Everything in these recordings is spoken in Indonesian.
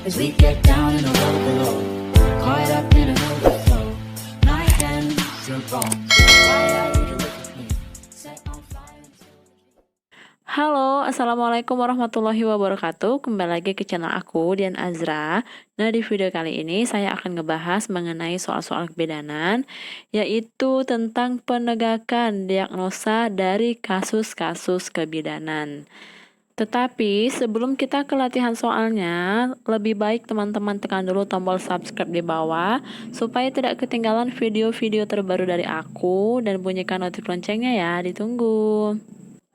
as we get down in the low below, caught up in an overflow. Night ends, you're gone. Why are you with me? Set on fire. Halo, Assalamualaikum warahmatullahi wabarakatuh. Kembali lagi ke channel aku, Dian Azra. Nah, di video kali ini saya akan ngebahas mengenai soal-soal kebidanan, yaitu tentang penegakan diagnosa dari kasus-kasus kebidanan. Tetapi sebelum kita ke latihan soalnya, lebih baik teman-teman tekan dulu tombol subscribe di bawah supaya tidak ketinggalan video-video terbaru dari aku dan bunyikan notif loncengnya ya, ditunggu.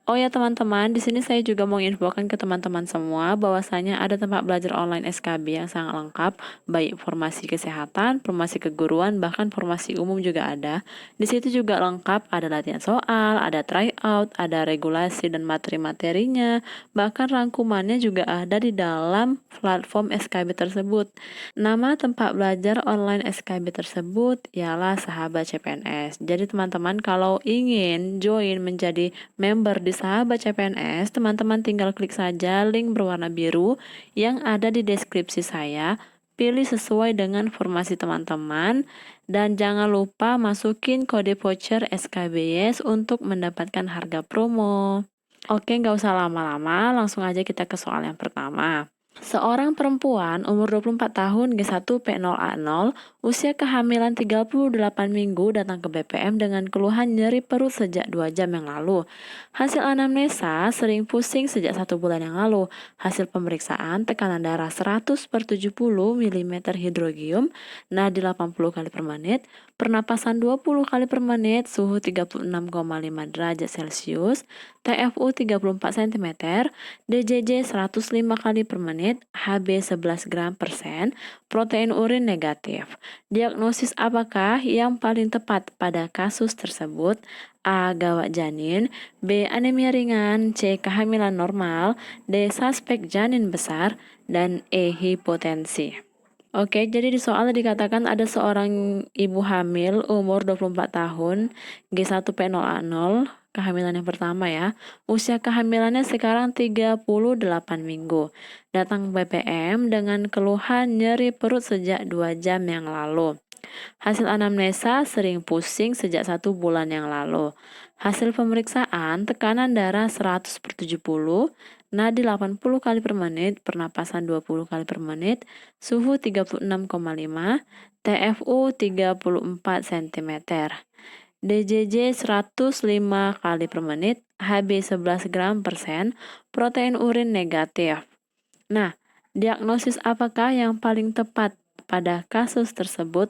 Oh ya teman-teman, di sini saya juga mau infokan ke teman-teman semua bahwasanya ada tempat belajar online SKB yang sangat lengkap, baik formasi kesehatan, formasi keguruan, bahkan formasi umum juga ada. Di situ juga lengkap ada latihan soal, ada tryout, ada regulasi dan materi-materinya, bahkan rangkumannya juga ada di dalam platform SKB tersebut. Nama tempat belajar online SKB tersebut ialah Sahabat CPNS. Jadi teman-teman kalau ingin join menjadi member di Sahabat CPNS, teman-teman tinggal klik saja link berwarna biru yang ada di deskripsi saya. Pilih sesuai dengan formasi teman-teman dan jangan lupa masukin kode voucher SKBS untuk mendapatkan harga promo. Oke, nggak usah lama-lama, langsung aja kita ke soal yang pertama. Seorang perempuan umur 24 tahun G1P0A0 usia kehamilan 38 minggu datang ke BPM dengan keluhan nyeri perut sejak 2 jam yang lalu. Hasil anamnesa sering pusing sejak 1 bulan yang lalu. Hasil pemeriksaan tekanan darah 100 per 70 mm hidrogium, nadi 80 kali per menit, pernapasan 20 kali per menit, suhu 36,5 derajat Celcius, TFU 34 cm, DJJ 105 kali per menit, HB 11 gram persen, protein urin negatif. Diagnosis apakah yang paling tepat pada kasus tersebut? A. Gawat janin, B. Anemia ringan, C. Kehamilan normal, D. Suspek janin besar, dan E. Hipotensi. Oke, jadi di soal dikatakan ada seorang ibu hamil umur 24 tahun, G1P0A0, kehamilan yang pertama ya. Usia kehamilannya sekarang 38 minggu. Datang BPM dengan keluhan nyeri perut sejak 2 jam yang lalu. Hasil anamnesa sering pusing sejak 1 bulan yang lalu. Hasil pemeriksaan tekanan darah 100 per 70, nadi 80 kali per menit, pernapasan 20 kali per menit, suhu 36,5, TFU 34 cm. DJJ 105 kali per menit, HB 11 gram persen, protein urin negatif. Nah, diagnosis apakah yang paling tepat pada kasus tersebut?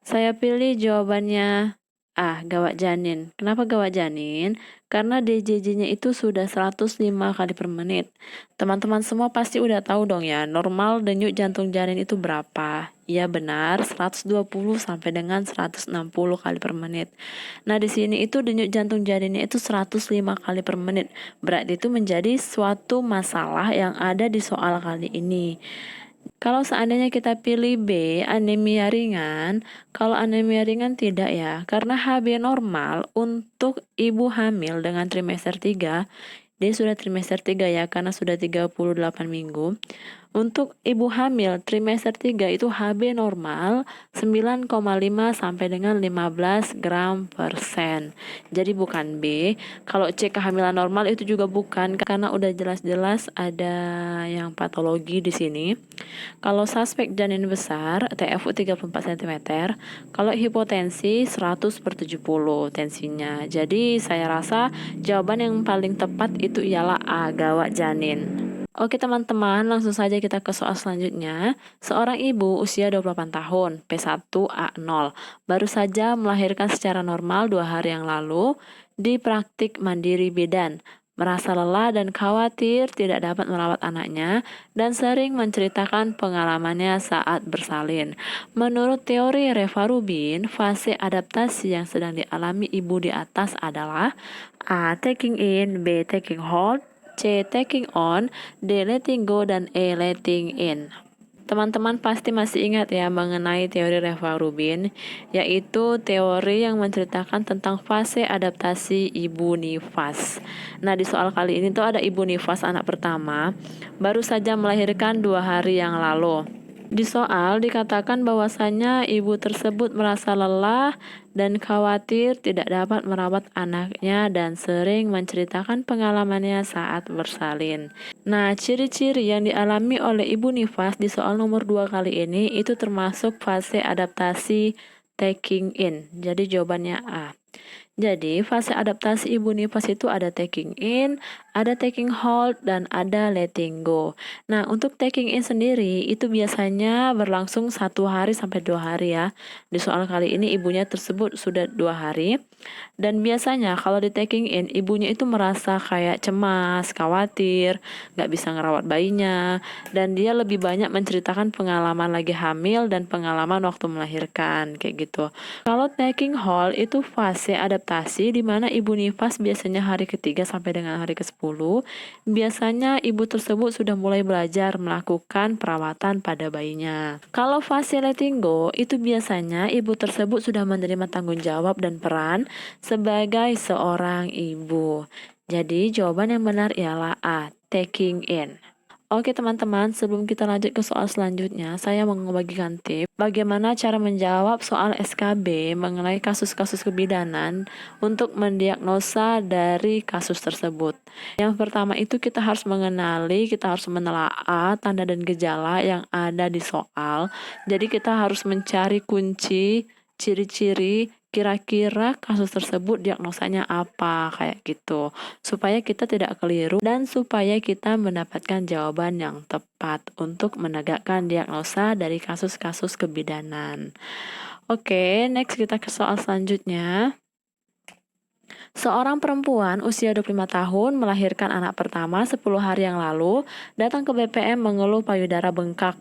Saya pilih jawabannya A, gawat janin. Kenapa gawat janin? Karena DJJ-nya itu sudah 105 kali per menit. Teman-teman semua pasti udah tahu dong ya, normal denyut jantung janin itu berapa? Ya benar, 120 sampai dengan 160 kali per menit. Nah, di sini itu denyut jantung janinnya itu 105 kali per menit. Berarti itu menjadi suatu masalah yang ada di soal kali ini. Kalau seandainya kita pilih B, anemia ringan, kalau anemia ringan tidak ya, karena HB normal untuk ibu hamil dengan trimester 3, dia sudah trimester 3 ya, karena sudah 38 minggu. Untuk ibu hamil trimester 3 itu HB normal 9,5 sampai dengan 15 gram persen. Jadi bukan B. Kalau C kehamilan normal itu juga bukan, karena udah jelas-jelas ada yang patologi di sini. Kalau suspek janin besar, TFU 34 cm. Kalau hipotensi 100 per 70 tensinya. Jadi saya rasa jawaban yang paling tepat itu ialah A, gawat janin. Oke teman-teman, langsung saja kita ke soal selanjutnya. Seorang ibu usia 28 tahun, P1A0, baru saja melahirkan secara normal 2 hari yang lalu di praktik mandiri bidan. Merasa lelah dan khawatir tidak dapat merawat anaknya dan sering menceritakan pengalamannya saat bersalin. Menurut teori Reva Rubin, fase adaptasi yang sedang dialami ibu di atas adalah A. Taking in, B. Taking hold, C. Taking on, D. Letting go, dan E. Letting in. Teman-teman pasti masih ingat ya mengenai teori Reva Rubin, yaitu teori yang menceritakan tentang fase adaptasi ibu nifas. Nah, di soal kali ini tuh ada ibu nifas anak pertama, baru saja melahirkan 2 hari yang lalu. Di soal dikatakan bahwasanya ibu tersebut merasa lelah dan khawatir tidak dapat merawat anaknya dan sering menceritakan pengalamannya saat bersalin. Nah, ciri-ciri yang dialami oleh ibu nifas di soal nomor 2 kali ini itu termasuk fase adaptasi taking in. Jadi jawabannya A. Jadi, fase adaptasi ibu nifas itu ada taking in, ada taking hold, dan ada letting go. Nah, untuk taking in sendiri itu biasanya berlangsung 1 hari sampai 2 hari ya. Di soal kali ini ibunya tersebut sudah 2 hari. Dan biasanya kalau di taking in, ibunya itu merasa kayak cemas, khawatir, nggak bisa ngerawat bayinya, dan dia lebih banyak menceritakan pengalaman lagi hamil dan pengalaman waktu melahirkan, kayak gitu. Kalau taking hold itu fase adaptasi di mana ibu nifas biasanya hari ketiga sampai dengan hari ke-10, biasanya ibu tersebut sudah mulai belajar melakukan perawatan pada bayinya. Kalau fase letting go itu biasanya ibu tersebut sudah menerima tanggung jawab dan peran sebagai seorang ibu. Jadi jawaban yang benar ialah A, taking in. Oke teman-teman, sebelum kita lanjut ke soal selanjutnya, saya mau membagikan tips bagaimana cara menjawab soal SKB mengenai kasus-kasus kebidanan untuk mendiagnosa dari kasus tersebut. Yang pertama itu kita harus mengenali, kita harus menelaah tanda dan gejala yang ada di soal. Jadi kita harus mencari kunci, ciri-ciri, kira-kira kasus tersebut diagnosanya apa, kayak gitu. Supaya kita tidak keliru dan supaya kita mendapatkan jawaban yang tepat untuk menegakkan diagnosa dari kasus-kasus kebidanan. Oke, next kita ke soal selanjutnya. Seorang perempuan usia 25 tahun melahirkan anak pertama 10 hari yang lalu, datang ke BPM mengeluh payudara bengkak.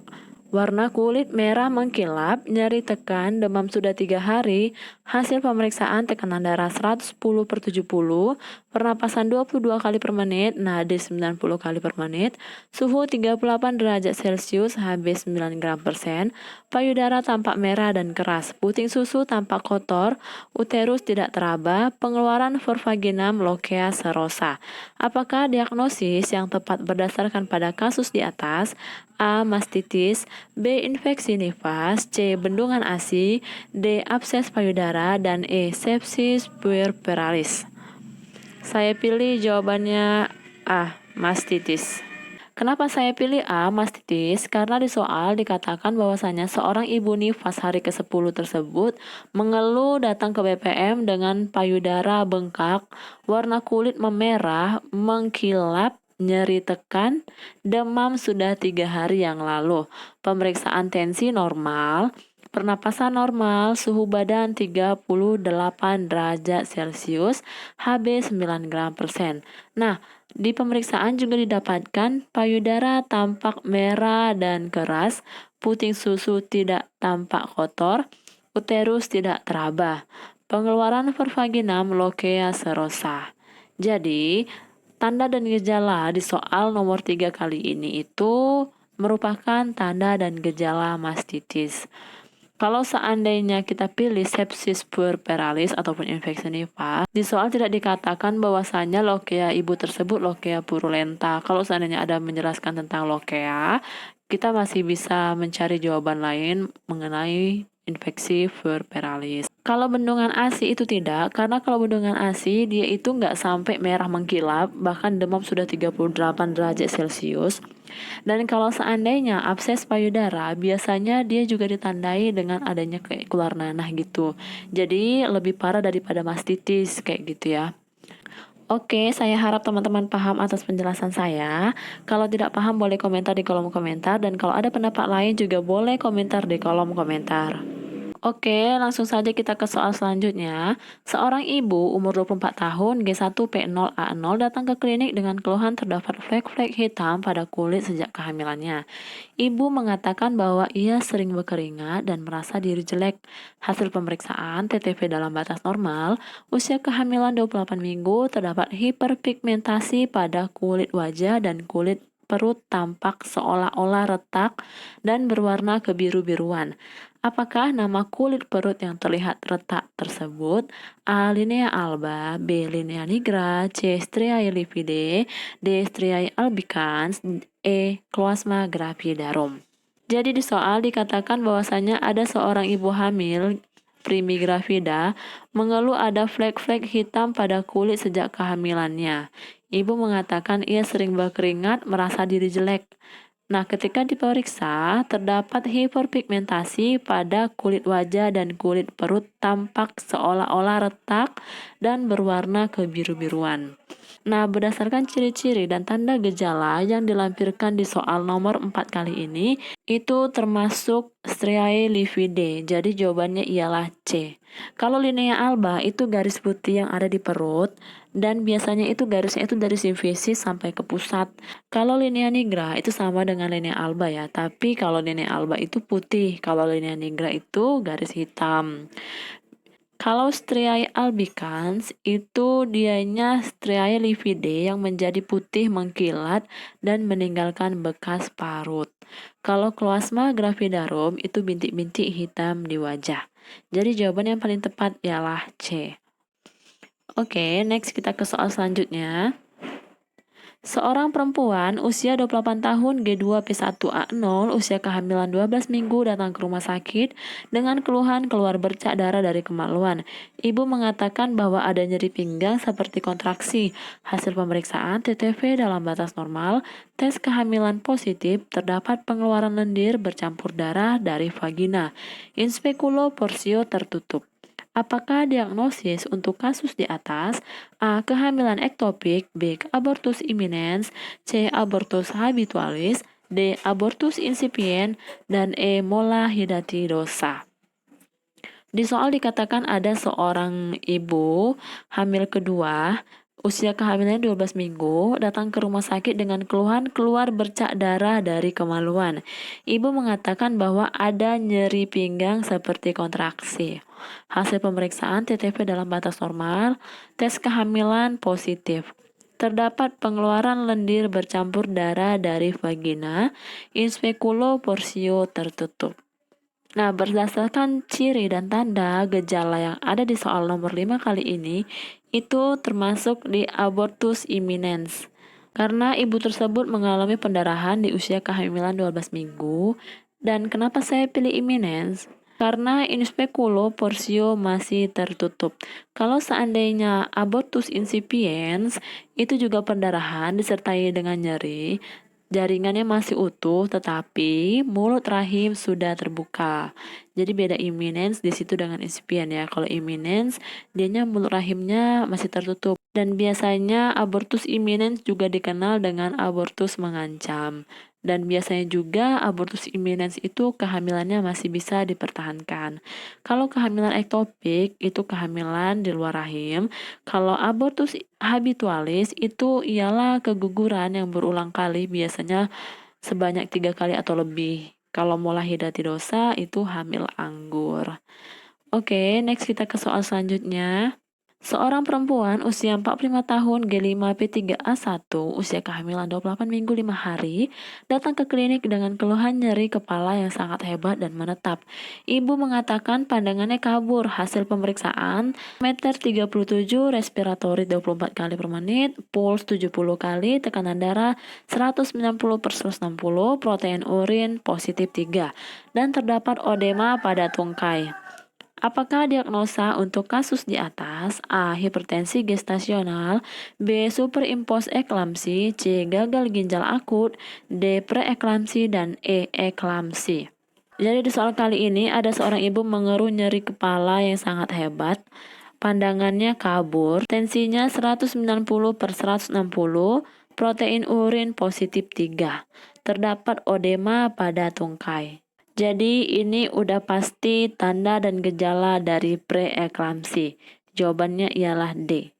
Warna kulit merah mengkilap, nyeri tekan, demam sudah 3 hari, hasil pemeriksaan tekanan darah 110/70, pernapasan 22 kali per menit, nadi 90 kali per menit, suhu 38 derajat Celcius, Hb 9 gram persen, payudara tampak merah dan keras, puting susu tampak kotor, uterus tidak teraba, pengeluaran vervaginam lokea serosa. Apakah diagnosis yang tepat berdasarkan pada kasus di atas? A. Mastitis, B. Infeksi nifas, C. Bendungan ASI, D. Abses payudara, dan E. Sepsis puerperalis. Saya pilih jawabannya A. Mastitis. Kenapa saya pilih A, mastitis? Karena di soal dikatakan bahwasanya seorang ibu nifas hari ke-10 tersebut mengeluh datang ke BPM dengan payudara bengkak, warna kulit memerah, mengkilap, nyeri tekan, demam sudah 3 hari yang lalu, pemeriksaan tensi normal, pernapasan normal, suhu badan 38 derajat Celcius, Hb 9 gram persen. Nah, di pemeriksaan juga didapatkan payudara tampak merah dan keras, puting susu tidak tampak kotor, uterus tidak teraba, pengeluaran vervaginam lokea serosa. Jadi, tanda dan gejala di soal nomor 3 kali ini itu merupakan tanda dan gejala mastitis. Kalau seandainya kita pilih sepsis puerperalis ataupun infeksi nifas, di soal tidak dikatakan bahwasanya lokea ibu tersebut lokea purulenta. Kalau seandainya ada menjelaskan tentang lokea, kita masih bisa mencari jawaban lain mengenai infeksi puerperalis. Kalau bendungan ASI itu tidak, karena kalau bendungan ASI dia itu nggak sampai merah mengkilap, bahkan demam sudah 38 derajat Celcius. Dan kalau seandainya abses payudara, biasanya dia juga ditandai dengan adanya kayak keluar nanah gitu. Jadi lebih parah daripada mastitis kayak gitu ya. Oke, saya harap teman-teman paham atas penjelasan saya. Kalau tidak paham boleh komentar di kolom komentar, dan kalau ada pendapat lain juga boleh komentar di kolom komentar. Oke, langsung saja kita ke soal selanjutnya. Seorang ibu umur 24 tahun G1P0A0 datang ke klinik dengan keluhan terdapat flek-flek hitam pada kulit sejak kehamilannya. Ibu mengatakan bahwa ia sering berkeringat dan merasa diri jelek. Hasil pemeriksaan TTV dalam batas normal, usia kehamilan 28 minggu, terdapat hiperpigmentasi pada kulit wajah dan kulit perut tampak seolah-olah retak dan berwarna kebiru-biruan. Apakah nama kulit perut yang terlihat retak tersebut A. Linea alba, B. Linea nigra, C. Striae lividae, D. Striae albicans, E. Chloasma gravidarum. Jadi di soal dikatakan bahwasanya ada seorang ibu hamil primigravida mengeluh ada flek-flek hitam pada kulit sejak kehamilannya. Ibu mengatakan ia sering berkeringat, merasa diri jelek. Nah, ketika diperiksa, terdapat hiperpigmentasi pada kulit wajah dan kulit perut tampak seolah-olah retak dan berwarna kebiru-biruan. Nah, berdasarkan ciri-ciri dan tanda gejala yang dilampirkan di soal nomor 4 kali ini, itu termasuk striae lividae. Jadi jawabannya ialah C. Kalau linea alba itu garis putih yang ada di perut, dan biasanya itu garisnya itu dari simfisis sampai ke pusat. Kalau linea nigra itu sama dengan linea alba ya, tapi kalau linea alba itu putih, kalau linea nigra itu garis hitam. Kalau striae albicans itu dianya striae lividae yang menjadi putih mengkilat dan meninggalkan bekas parut. Kalau chloasma gravidarum itu bintik-bintik hitam di wajah. Jadi jawaban yang paling tepat ialah C. Oke, next kita ke soal selanjutnya. Seorang perempuan usia 28 tahun G2P1A0 usia kehamilan 12 minggu datang ke rumah sakit dengan keluhan keluar bercak darah dari kemaluan. Ibu mengatakan bahwa ada nyeri pinggang seperti kontraksi. Hasil pemeriksaan TTV dalam batas normal, tes kehamilan positif, terdapat pengeluaran lendir bercampur darah dari vagina. Inspekulo porsio tertutup. Apakah diagnosis untuk kasus di atas A. Kehamilan ektopik, B. Abortus imminens, C. Abortus habitualis, D. Abortus incipient, dan E. Mola hidatidosa. Di soal dikatakan ada seorang ibu hamil kedua, usia kehamilannya 12 minggu, datang ke rumah sakit dengan keluhan keluar bercak darah dari kemaluan. Ibu mengatakan bahwa ada nyeri pinggang seperti kontraksi. Hasil pemeriksaan TTV dalam batas normal, tes kehamilan positif. Terdapat pengeluaran lendir bercampur darah dari vagina, inspekulo porsio tertutup. Nah, berdasarkan ciri dan tanda gejala yang ada di soal nomor 5 kali ini, itu termasuk di abortus imminens. Karena ibu tersebut mengalami pendarahan di usia kehamilan 12 minggu. Dan kenapa saya pilih imminens? Karena inspekulo porsio masih tertutup. Kalau seandainya abortus incipiens, itu juga pendarahan disertai dengan nyeri. Jaringannya masih utuh, tetapi mulut rahim sudah terbuka. Jadi beda imminens di situ dengan incipient ya. Kalau imminens, dianya mulut rahimnya masih tertutup. Dan biasanya abortus imminens juga dikenal dengan abortus mengancam. Dan biasanya juga abortus imminens itu kehamilannya masih bisa dipertahankan. Kalau kehamilan ektopik itu kehamilan di luar rahim. Kalau abortus habitualis itu ialah keguguran yang berulang kali, biasanya sebanyak 3 kali atau lebih. Kalau mola hidatidosa itu hamil anggur. Oke, next kita ke soal selanjutnya. Seorang perempuan usia 45 tahun G5P3A1 usia kehamilan 28 minggu 5 hari datang ke klinik dengan keluhan nyeri kepala yang sangat hebat dan menetap. Ibu mengatakan pandangannya kabur. Hasil pemeriksaan meter 37, respiratory 24 kali per menit, puls 70 kali, tekanan darah 190/160, protein urin positif 3, dan terdapat odema pada tungkai. Apakah diagnosa untuk kasus di atas? A. Hipertensi gestasional, B. Superimpos eklamsi, C. Gagal ginjal akut, D. Preeklamsi, dan E. Eklamsi. Jadi di soal kali ini ada seorang ibu mengeluh nyeri kepala yang sangat hebat, pandangannya kabur, tensinya 190/160, protein urin positif 3, terdapat odema pada tungkai. Jadi ini udah pasti tanda dan gejala dari preeklamsi. Jawabannya ialah D.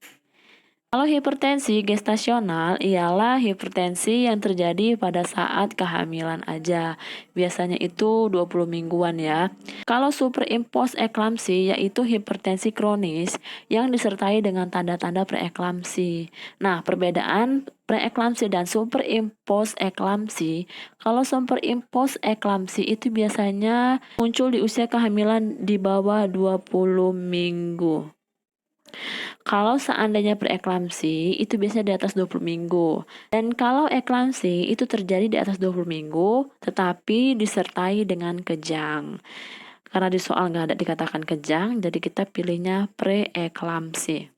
Kalau hipertensi gestasional ialah hipertensi yang terjadi pada saat kehamilan aja. Biasanya itu 20 mingguan ya. Kalau superimposed eklamsi yaitu hipertensi kronis yang disertai dengan tanda-tanda preeklamsi. Nah, perbedaan preeklamsi dan superimposed eklamsi. Kalau superimposed eklamsi itu biasanya muncul di usia kehamilan di bawah 20 minggu. Kalau seandainya preeklamsi, itu biasanya di atas 20 minggu. Dan kalau eklamsi, itu terjadi di atas 20 minggu, tetapi disertai dengan kejang. Karena di soal nggak ada dikatakan kejang, jadi kita pilihnya preeklamsi.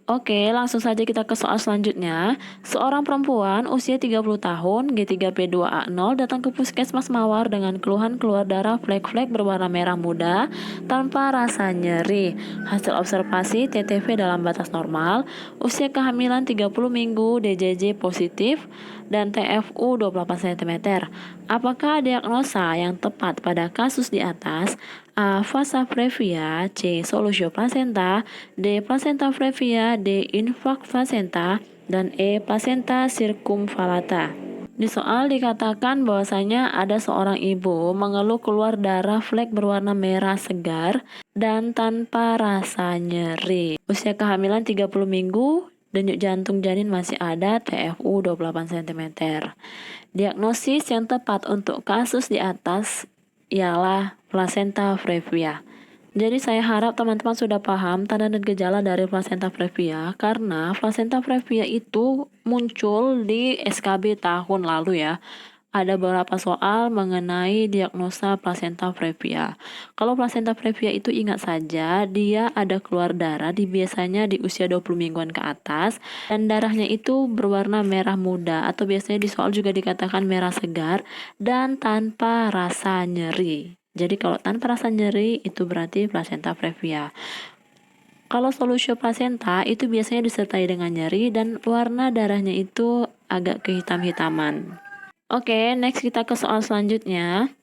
Oke, langsung saja kita ke soal selanjutnya. Seorang perempuan usia 30 tahun, G3P2A0, datang ke puskesmas Mawar dengan keluhan keluar darah flek-flek berwarna merah muda tanpa rasa nyeri. Hasil observasi TTV dalam batas normal, usia kehamilan 30 minggu, DJJ positif, dan TFU 28 cm. Apakah diagnosa yang tepat pada kasus di atas? A. Vasa previa, C. Solusio placenta, D. Placenta previa, D. Infak placenta, dan E. Placenta circumvallata. Di soal dikatakan bahwasanya ada seorang ibu mengeluh keluar darah flek berwarna merah segar dan tanpa rasa nyeri. Usia kehamilan 30 minggu, denyut jantung janin masih ada, TFU 28 cm. Diagnosis yang tepat untuk kasus di atas ialah placenta previa. Jadi saya harap teman-teman sudah paham tanda dan gejala dari placenta previa karena placenta previa itu muncul di SKB tahun lalu ya. Ada beberapa soal mengenai diagnosa placenta previa. Kalau placenta previa itu ingat saja dia ada keluar darah biasanya di usia 20 mingguan ke atas dan darahnya itu berwarna merah muda atau biasanya di soal juga dikatakan merah segar dan tanpa rasa nyeri. Jadi kalau tanpa rasa nyeri itu berarti placenta previa. Kalau solusio placenta itu biasanya disertai dengan nyeri dan warna darahnya itu agak kehitam-hitaman. Oke, next kita ke soal selanjutnya.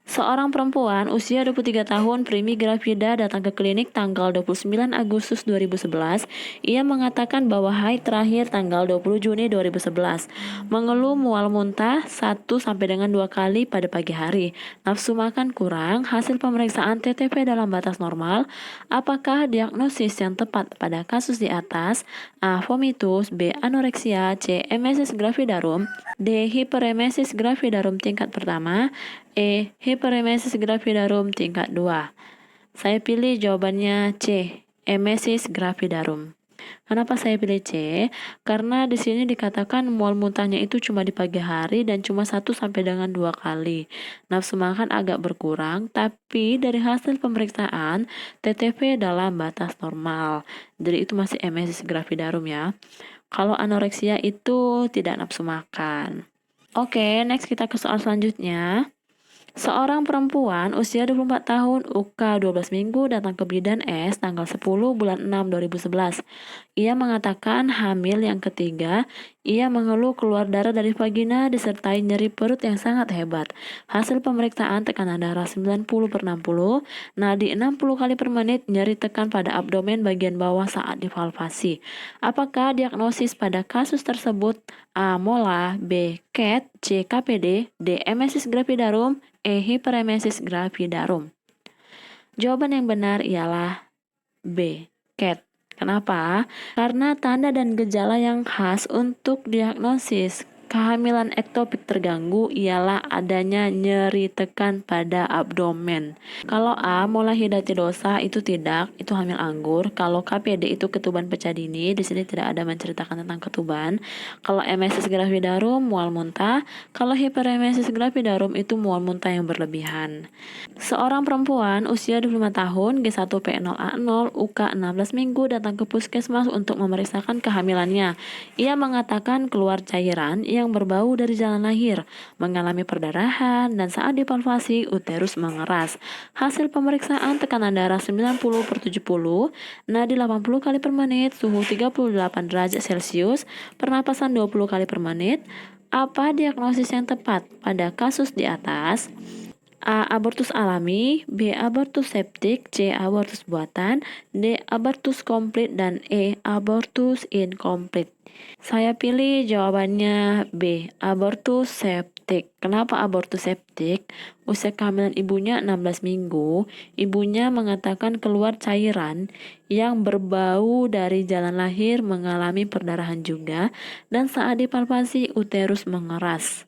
Seorang perempuan usia 23 tahun Primi Gravida datang ke klinik tanggal 29 Agustus 2011. Ia mengatakan bahwa haid terakhir tanggal 20 Juni 2011. Mengeluh mual muntah 1 sampai dengan 2 kali pada pagi hari. Nafsu makan kurang, hasil pemeriksaan TTP dalam batas normal. Apakah diagnosis yang tepat pada kasus di atas? A. Vomitus, B. Anoreksia, C. Emesis gravidarum, D. Hiperemesis gravidarum tingkat pertama, E. Hiperemesis gravidarum tingkat 2. Saya pilih jawabannya C. Emesis gravidarum. Kenapa saya pilih C? Karena di sini dikatakan mual muntahnya itu cuma di pagi hari dan cuma 1 sampai dengan 2 kali. Nafsu makan agak berkurang, tapi dari hasil pemeriksaan TTP dalam batas normal. Jadi itu masih emesis gravidarum ya. Kalau anoreksia itu tidak nafsu makan. Oke, next kita ke soal selanjutnya. Seorang perempuan usia 24 tahun, UK 12 minggu, datang ke bidan S tanggal 10 bulan 6 2011. Ia mengatakan hamil yang ketiga. Ia mengeluh keluar darah dari vagina disertai nyeri perut yang sangat hebat. Hasil pemeriksaan tekanan darah 90/60, nadi 60 kali per menit, nyeri tekan pada abdomen bagian bawah saat divalvasi. Apakah diagnosis pada kasus tersebut? A. Mola, B. CAT, C. KPD, D. Emesis gravidarum, E. Hiperemesis gravidarum. Jawaban yang benar ialah B. CAT. Kenapa? Karena tanda dan gejala yang khas untuk diagnosis kehamilan ektopik terganggu ialah adanya nyeri tekan pada abdomen. Kalau A. Mola hidatidosa itu tidak, itu hamil anggur. Kalau KPD itu ketuban pecah dini, di sini tidak ada menceritakan tentang ketuban. Kalau emesis gravidarum mual muntah, kalau hiperemesis gravidarum itu mual muntah yang berlebihan. Seorang perempuan usia 25 tahun, G1P0A0, UK 16 minggu, datang ke puskesmas untuk memeriksakan kehamilannya. Ia mengatakan keluar cairan yang berbau dari jalan lahir, mengalami perdarahan, dan saat dipalpasi uterus mengeras. Hasil pemeriksaan tekanan darah 90/70, nadi 80 kali per menit, suhu 38 derajat Celcius, pernapasan 20 kali per menit. Apa diagnosis yang tepat pada kasus di atas? A. Abortus alami, B. Abortus septik, C. Abortus buatan, D. Abortus komplit, dan E. Abortus incomplete. Saya pilih jawabannya B. Abortus septik. Kenapa abortus septik? Usia kehamilan ibunya 16 minggu, ibunya mengatakan keluar cairan yang berbau dari jalan lahir, mengalami perdarahan juga, dan saat dipalpasi uterus mengeras.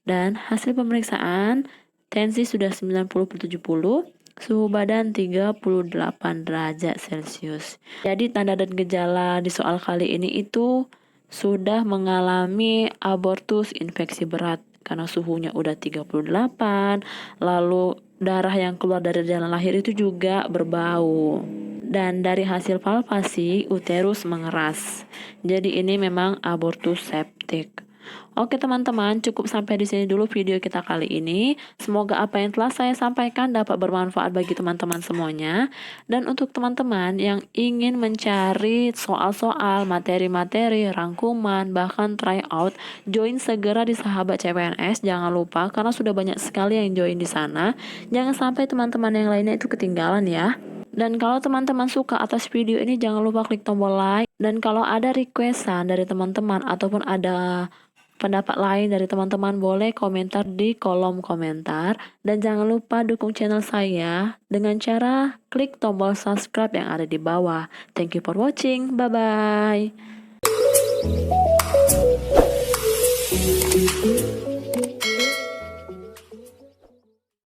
Dan hasil pemeriksaan, tensi sudah 90/70, suhu badan 38 derajat Celcius. Jadi tanda dan gejala di soal kali ini itu sudah mengalami abortus infeksi berat karena suhunya udah 38, lalu darah yang keluar dari jalan lahir itu juga berbau. Dan dari hasil palpasi uterus mengeras. Jadi ini memang abortus septik. Oke teman-teman, cukup sampai di sini dulu video kita kali ini. Semoga apa yang telah saya sampaikan dapat bermanfaat bagi teman-teman semuanya. Dan untuk teman-teman yang ingin mencari soal-soal, materi-materi, rangkuman, bahkan tryout, join segera di Sahabat CPNS. Jangan lupa karena sudah banyak sekali yang join di sana. Jangan sampai teman-teman yang lainnya itu ketinggalan ya. Dan kalau teman-teman suka atas video ini, jangan lupa klik tombol like. Dan kalau ada requestan dari teman-teman ataupun ada pendapat lain dari teman-teman, boleh komentar di kolom komentar. Dan jangan lupa dukung channel saya dengan cara klik tombol subscribe yang ada di bawah. Thank you for watching. Bye-bye.